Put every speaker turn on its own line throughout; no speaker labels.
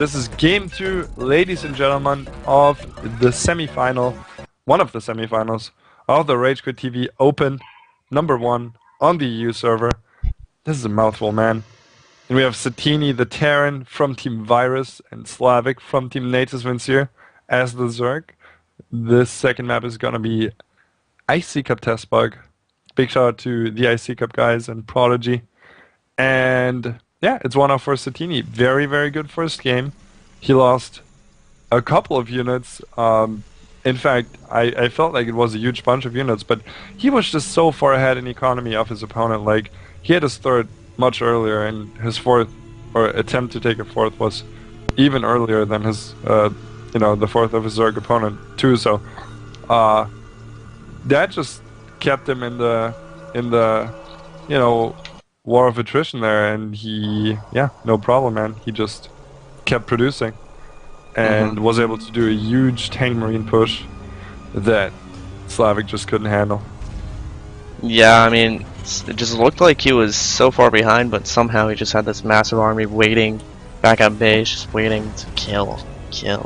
This is game 2, ladies and gentlemen, of the semifinal, one of the semifinals of the RageQuitTV Open #1 on the EU server. This is a mouthful, man. And we have Satini the Terran from Team Virus and Slavic from Team NaViSlaViK here as the Zerg. This second map is gonna be iCCup Testbug. Big shout out to the iCCup guys and Prodigy. And yeah, it's 1-0 for Satini. Very, very good first game. He lost a couple of units. In fact, I felt like it was a huge bunch of units, but he was just so far ahead in economy of his opponent. Like, he had his third much earlier, and his fourth, or attempt to take a fourth, was even earlier than his, the fourth of his Zerg opponent too. So, that just kept him in the, war of attrition there, and he, no problem, man. He just kept producing and was able to do a huge tank marine push that Slavic just couldn't handle.
Yeah, I mean, it just looked like he was so far behind, but somehow he just had this massive army waiting back at base, just waiting to kill. It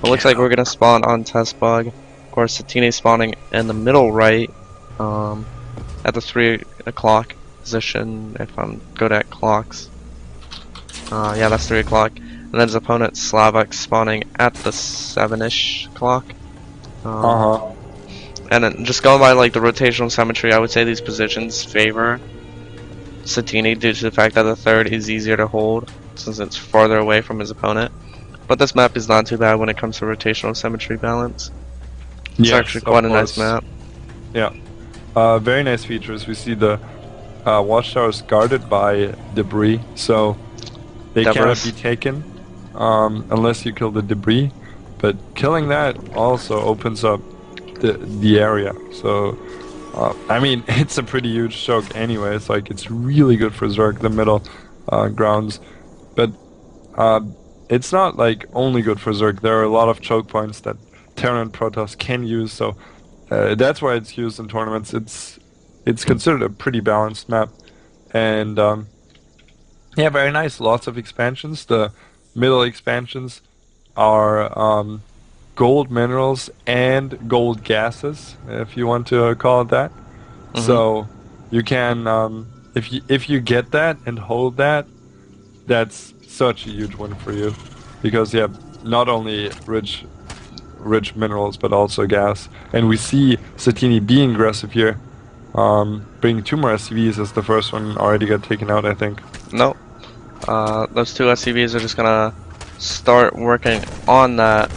looks like we're gonna spawn on Testbug. Of course, Satini spawning in the middle right, at the 3 o'clock position, if I'm good at clocks. Yeah, that's 3 o'clock. And then his opponent Slavic spawning at the 7-ish clock. And then just going by like the rotational symmetry, I would say these positions favor Satini due to the fact that the third is easier to hold since it's farther away from his opponent. But this map is not too bad when it comes to rotational symmetry balance. It's actually quite a nice map.
Yeah. Very nice features. We see the watchtowers guarded by debris, so they cannot be taken unless you kill the debris. But killing that also opens up the area. So I mean, it's a pretty huge choke anyway. It's like, it's really good for Zerg, the middle grounds. But it's not like only good for Zerg. There are a lot of choke points that Terran and Protoss can use. So that's why it's used in tournaments. It's considered a pretty balanced map, and yeah, very nice. Lots of expansions. The middle expansions are gold minerals and gold gases, if you want to call it that. So you can, if you get that and hold that, that's such a huge win for you, because you have not only rich minerals but also gas. And we see Satini being aggressive here, bringing 2 more SCVs, as the first one already got taken out, I think.
Nope. Those 2 SCVs are just gonna start working on that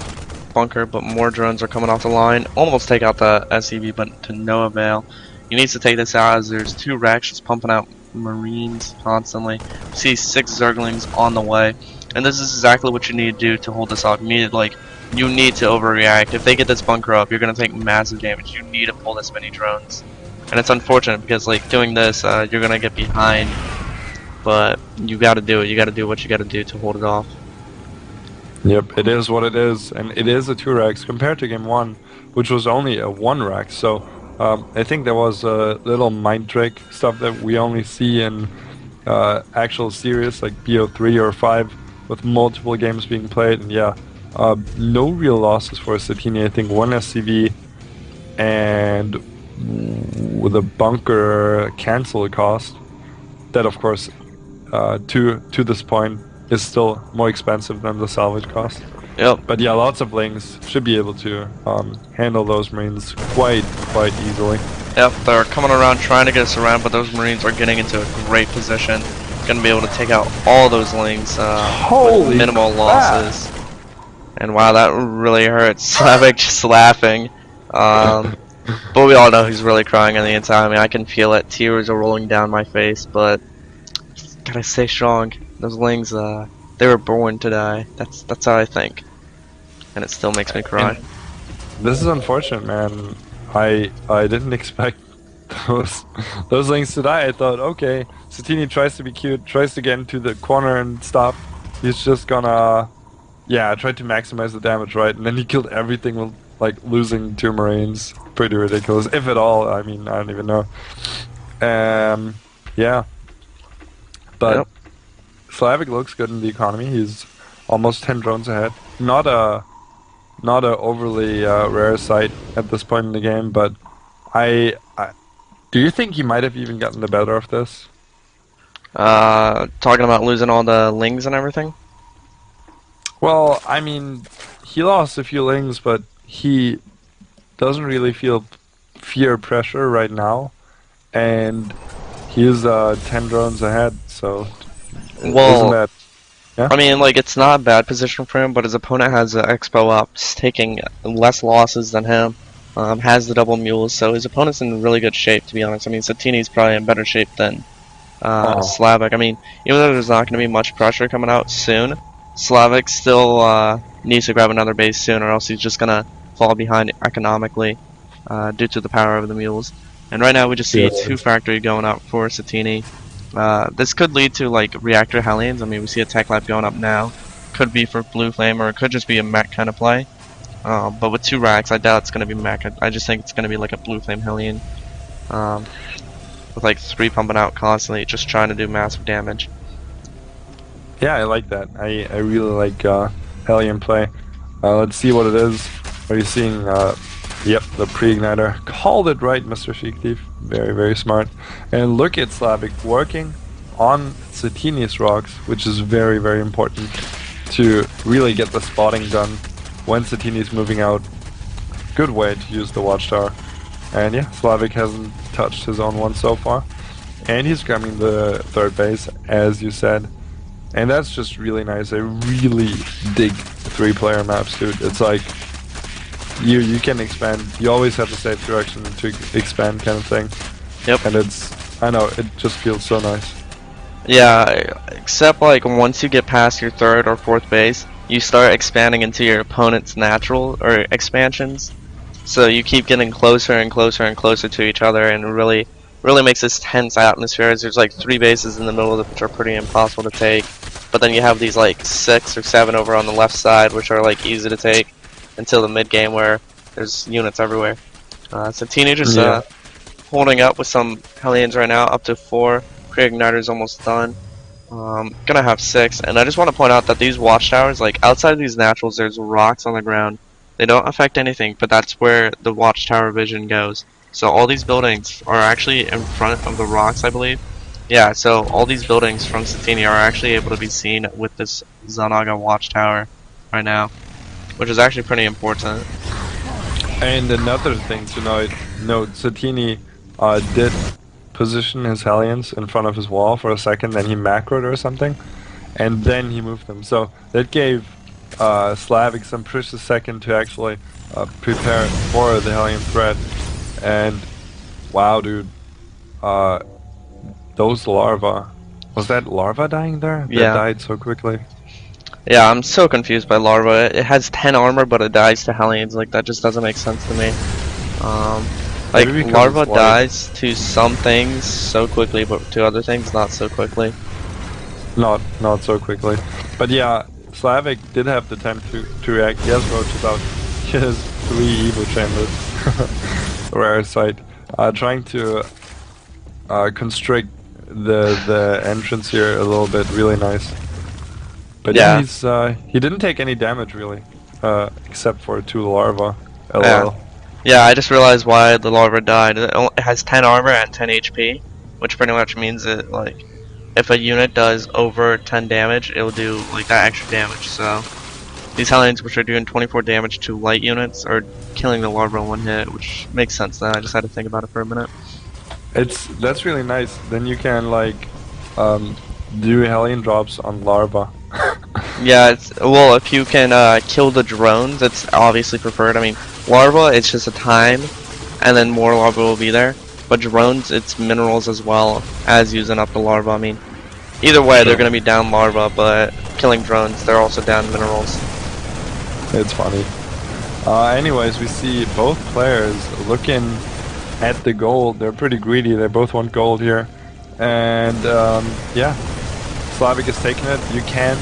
bunker, but more drones are coming off the line. Almost take out the SCV, but to no avail. He needs to take this out as there's 2 wrecks just pumping out marines constantly. We see 6 Zerglings on the way, and this is exactly what you need to do to hold this off. You need to overreact. If they get this bunker up, you're gonna take massive damage. You need to pull this many drones, and it's unfortunate because like doing this, you're gonna get behind. But you gotta do it. You gotta do what you gotta do to hold it off.
Yep, it is what it is, and it is a 2 racks compared to game 1, which was only a 1 rack. So I think there was a little mind trick stuff that we only see in actual series like BO3 or 5 with multiple games being played. And yeah, no real losses for Satini. I think 1 SCV and with a bunker cancel cost. That, of course, to this point, is still more expensive than the salvage cost.
Yep.
But yeah, lots of links should be able to handle those marines quite easily.
Yep, they're coming around trying to get us around, but those marines are getting into a great position. Gonna be able to take out all those links with minimal losses. And wow, that really hurts. Slavic just laughing. But we all know he's really crying on the inside. I mean, I can feel it. Tears are rolling down my face, but gotta stay strong. Those lings, they were born to die. That's how I think, and it still makes me cry. And
this is unfortunate, man. I didn't expect those lings to die. I thought, okay, Satini tries to be cute, tries to get into the corner and stop. He's just gonna, try to maximize the damage, right? And then he killed everything with like losing 2 marines. Pretty ridiculous, if at all. I mean, I don't even know. Yeah. But Slavic looks good in the economy. He's almost 10 drones ahead. Not a overly rare sight at this point in the game, but I do you think he might have even gotten the better of this?
Talking about losing all the lings and everything?
Well, I mean, he lost a few lings, but he doesn't really feel fear pressure right now, and he's 10 drones ahead, so
well,
isn't that... Yeah?
I mean, like, it's not a bad position for him, but his opponent has the Expo up, taking less losses than him, has the double mules, so his opponent's in really good shape, to be honest. I mean, Satiini's probably in better shape than Slavic. I mean, even though there's not going to be much pressure coming out soon, Slavic still needs to grab another base soon, or else he's just going to fall behind economically due to the power of the mules. And right now we just see 2 factory going up for Satiini. This could lead to like reactor Hellions. I mean, we see a tech lab going up now. Could be for Blue Flame, or it could just be a mech kind of play. But with 2 racks, I doubt it's going to be mech. I just think it's going to be like a Blue Flame Hellion. With like 3 pumping out constantly, just trying to do massive damage.
Yeah, I like that. I really like Hellion play. Let's see what it is. Are you seeing... Yep, the pre-igniter. Called it right, Mr. VirusSatiini. Very, very smart. And look at Slavic working on Satiini's rocks, which is very, very important to really get the spotting done when Satiini's moving out. Good way to use the watchtower. And yeah, Slavic hasn't touched his own one so far. And he's grabbing the 3rd base, as you said. And that's just really nice. I really dig 3-player maps, dude. It's like... You can expand. You always have a safe direction to expand, kind of thing.
Yep.
And it's, I know, it just feels so nice.
Yeah, except like once you get past your 3rd or 4th base, you start expanding into your opponent's natural or expansions. So you keep getting closer and closer and closer to each other, and really makes this tense atmosphere. There's like 3 bases in the middle of it, which are pretty impossible to take. But then you have these like 6 or 7 over on the left side, which are like easy to take. Until the mid game where there's units everywhere. Satiini just holding up with some Hellions right now, up to 4. Pre-igniter's almost done. Gonna have 6, and I just want to point out that these watchtowers, like outside of these naturals, there's rocks on the ground. They don't affect anything, but that's where the watchtower vision goes. So all these buildings are actually in front of the rocks, I believe. Yeah, so all these buildings from Satiini are actually able to be seen with this Zanaga watchtower right now, which is actually pretty important.
And another thing to note, Satiini did position his Hellions in front of his wall for a second, then he macroed or something, and then he moved them. So that gave Slavic some precious second to actually prepare for the Hellion threat. And wow, dude, those larvae, was that larva dying there?
Yeah.
That died so quickly.
Yeah, I'm so confused by larva. It has 10 armor, but it dies to Hellions. Like, that just doesn't make sense to me. Like, larva dies to some things so quickly, but to other things not so quickly. Not
so quickly. But yeah, Slavic did have the time to react. He has roaches out. He has 3 Evo chambers. Rare sight. Trying to constrict the entrance here a little bit. Really nice. But yeah, he didn't take any damage really, except for 2 larvae. LOL.
Yeah, I just realized why the larva died. It has 10 armor and 10 HP, which pretty much means that like, if a unit does over 10 damage, it'll do like that extra damage. So these Hellions, which are doing 24 damage to light units, are killing the larva in 1 hit, which makes sense. Then I just had to think about it for a minute.
That's really nice. Then you can like do Hellion drops on larva.
Yeah, well, if you can kill the drones, it's obviously preferred. I mean, larva, it's just a time, and then more larva will be there. But drones, it's minerals as well as using up the larva. I mean, either way, they're going to be down larva, but killing drones, they're also down minerals.
It's funny. Anyways, we see both players looking at the gold. They're pretty greedy. They both want gold here. And yeah, Slavic is taking it. You can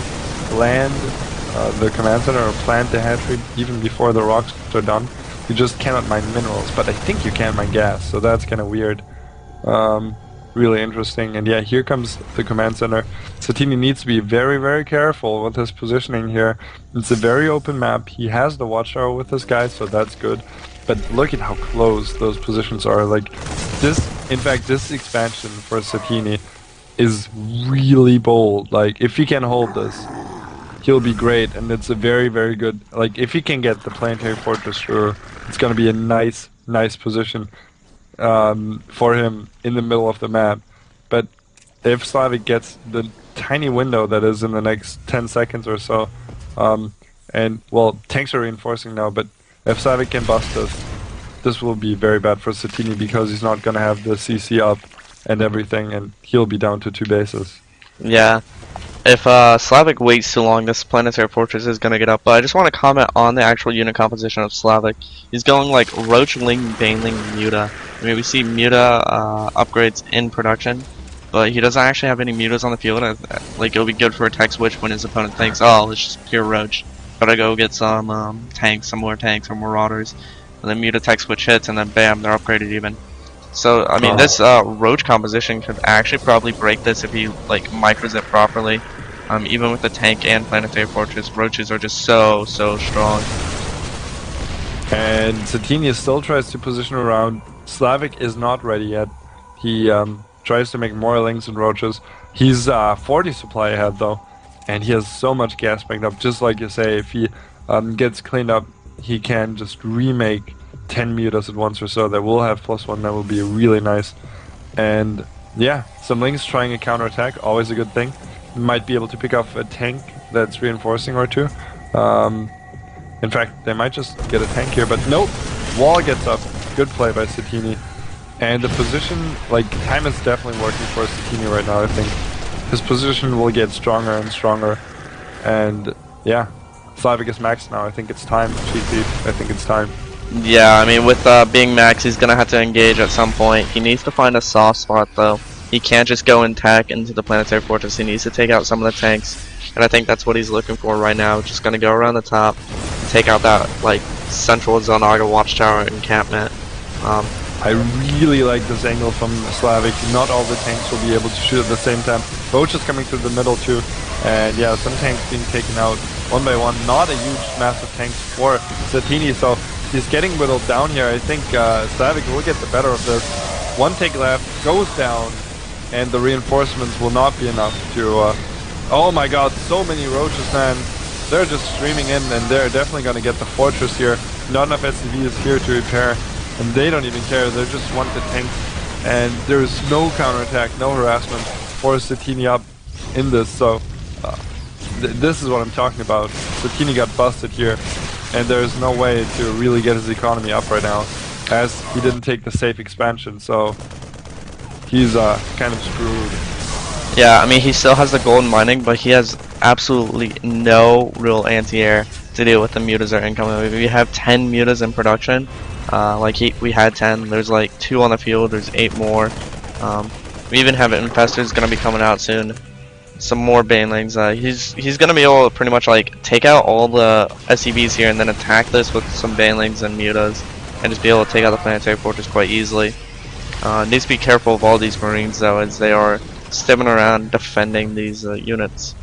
land the command center or plant the hatchery even before the rocks are done. You just cannot mine minerals, but I think you can mine gas, so that's kind of weird. really interesting. And yeah, here comes the command center. Satini needs to be very, very careful with his positioning here. It's a very open map. He has the watchtower with this guy, so that's good. But look at how close those positions are. Like this, in fact, this expansion for Satini is really bold. Like if he can hold this, he'll be great. And it's a very, very good. Like if he can get the planetary fortress through, it's gonna be a nice position for him in the middle of the map. But if Slavik gets the tiny window that is in the next 10 seconds or so, and well, tanks are reinforcing now, but if Slavik can bust this will be very bad for Satini because he's not gonna have the CC up and everything, and he'll be down to 2 bases.
Yeah. If Slavik waits too long, this planetary fortress is going to get up. But I just want to comment on the actual unit composition of Slavik. He's going like Roach, Ling, Baneling, Muta. I mean, we see Muta upgrades in production, but he doesn't actually have any Mutas on the field. Like, it'll be good for a tech switch when his opponent thinks, oh, it's just pure Roach. Gotta go get some tanks, some more tanks or Marauders. And then Muta tech switch hits, and then bam, they're upgraded even. So, I mean, this Roach composition could actually probably break this if he, like, micros it properly. Even with the tank and planetary fortress, Roaches are just so strong.
And Satini still tries to position around. Slavik is not ready yet. He tries to make more links and Roaches. He's 40 supply ahead, though. And he has so much gas backed up. Just like you say, if he gets cleaned up, he can just remake 10 mutas at once or so that will have +1. That will be really nice. And yeah, some links trying a counterattack, always a good thing. Might be able to pick off a tank that's reinforcing or two. In fact, they might just get a tank here, but nope. Wall gets up. Good play by Satini. And the position, like, time is definitely working for Satini right now, I think. His position will get stronger and stronger. And yeah, Slavik is max now. I think it's time. Cheat thief. I think it's time.
Yeah, I mean, with being max, he's gonna have to engage at some point. He needs to find a soft spot, though. He can't just go and tack into the planetary fortress. He needs to take out some of the tanks, and I think that's what he's looking for right now. Just gonna go around the top, take out that like central Zonaga watchtower encampment.
I really like this angle from Slavik. Not all the tanks will be able to shoot at the same time. Roach is coming through the middle too, and yeah, some tanks being taken out one by one. Not a huge, massive tanks for Satini, so he's getting whittled down here. I think Slavik will get the better of this. One tank left, goes down, and the reinforcements will not be enough to... oh my god, so many Roaches, man. They're just streaming in, and they're definitely going to get the fortress here. Not enough SCV is here to repair, and they don't even care. They just want the tanks, and there's no counterattack, no harassment for Satini up in this, so... this is what I'm talking about. Satini got busted here, and there's no way to really get his economy up right now, as he didn't take the safe expansion, so he's kind of screwed.
Yeah, I mean, he still has the golden mining, but he has absolutely no real anti-air to deal with the mutas that are incoming. We have 10 mutas in production, we had 10, there's like 2 on the field, there's 8 more. We even have infestors gonna be coming out soon. Some more banelings. He's gonna be able to pretty much like take out all the SCVs here and then attack this with some banelings and mutas and just be able to take out the planetary fortress quite easily. Needs to be careful of all these marines though, as they are stimming around defending these units.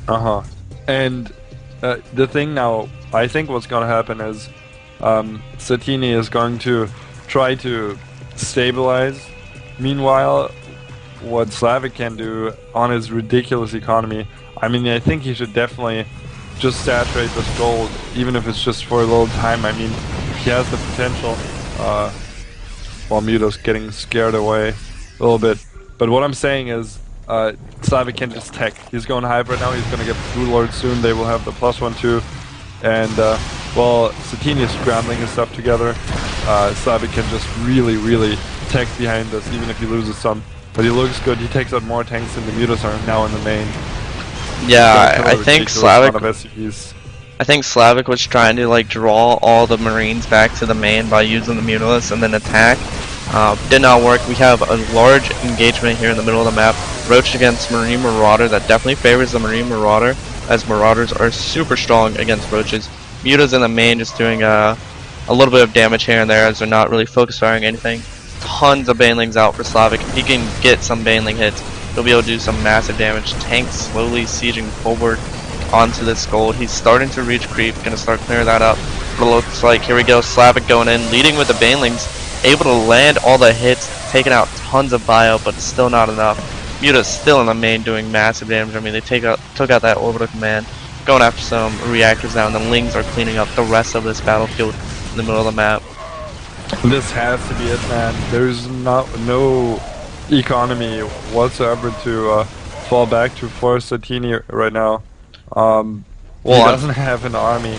And the thing now, I think what's gonna happen is Satini is going to try to stabilize. Meanwhile, what Slavik can do on his ridiculous economy, I mean, I think he should definitely just saturate this gold, even if it's just for a little time. I mean, he has the potential, while Muta's getting scared away a little bit. But what I'm saying is, Slavik can just tech. He's going hybrid now, he's gonna get Blue Lord soon, they will have the +1 too. And, while Satini is scrambling his stuff together, Slavik can just really tech behind this, even if he loses some. But he looks good, he takes out more tanks than the mutas are now in the main.
Yeah, I think Slavik was trying to like draw all the marines back to the main by using the mutas and then attack. Did not work. We have a large engagement here in the middle of the map. Roach against Marine Marauder, that definitely favors the Marine Marauder, as Marauders are super strong against Roaches. Mutas in the main just doing a little bit of damage here and there, as they're not really focus firing anything. tons of banelings out for VirusSatiini. If he can get some baneling hits, he'll be able to do some massive damage. Tank slowly sieging forward onto this gold. He's starting to reach creep, gonna start clearing that up. But it looks like, here we go, VirusSatiini going in, leading with the banelings, able to land all the hits, taking out tons of bio, but still not enough. Muta's still in the main doing massive damage. I mean, they took out that orbital command, going after some reactors now, and the Lings are cleaning up the rest of this battlefield in the middle of the map.
This has to be it, man. There's no economy whatsoever to fall back to for VirusSatiini right now. He doesn't have an army.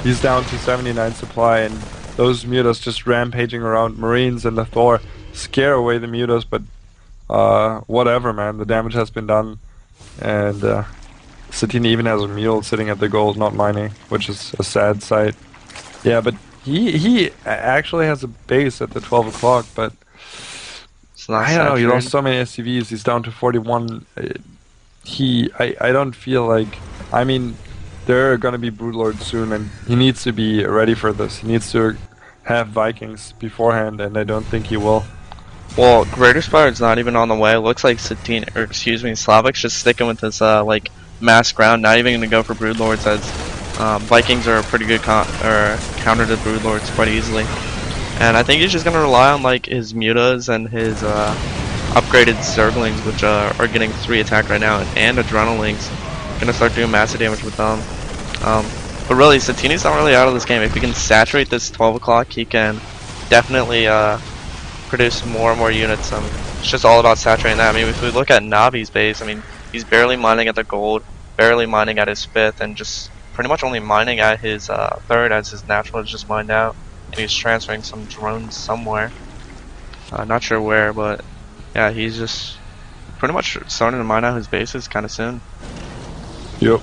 He's down to 79 supply, and those mutas just rampaging around. Marines and the Thor scare away the mutas, but whatever, man. The damage has been done, and VirusSatiini even has a mule sitting at the gold, not mining, which is a sad sight. Yeah, but he actually has a base at the 12 o'clock, but I don't know. He lost so many SCVs. He's down to 41. I don't feel like. I mean, there are gonna be Broodlords soon, and he needs to be ready for this. He needs to have Vikings beforehand, and I don't think he will.
Well, Greater Spire's not even on the way. It looks like VirusSatiini's just sticking with this like mass ground, not even gonna go for Broodlords, as Vikings are a pretty good counter to Broodlords quite easily. And I think he's just gonna rely on like his mutas and his upgraded Zerglings, which are getting 3 attack right now, and Adrenalings. Gonna start doing massive damage with them. But really, VirusSatiini's not really out of this game. If he can saturate this 12 o'clock, he can definitely produce more and more units. It's just all about saturating that. I mean, if we look at Navi's base, I mean, he's barely mining at the gold, barely mining at his 5th, and just pretty much only mining at his 3rd, as his natural is just mined out. And he's transferring some drones somewhere. Not sure where, but yeah, he's just pretty much starting to mine out his bases kind of soon.
Yep.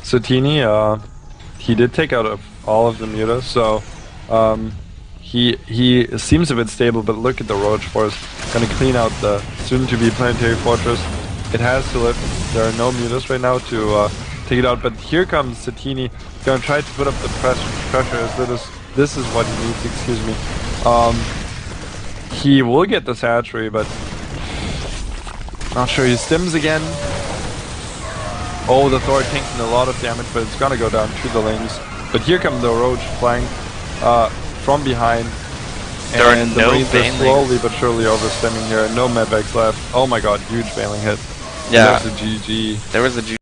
VirusSatiini, he did take out all of the mutas, so he seems a bit stable, but look at the Roach Force. Gonna clean out the soon-to-be planetary fortress. It has to live. There are no mutas right now to take it out, but here comes VirusSatiini. Gonna try to put up the pressure as this is what he needs, excuse me. He will get the Satchery, but not sure. He stims again. Oh, the Thor taking a lot of damage, but it's gonna go down to the Lings. But here come the Roach flying from behind. And the Marines are slowly but surely overstemming here. No medvacs left. Oh my god, huge bailing hit.
Yeah.
There's a GG.
There was a GG.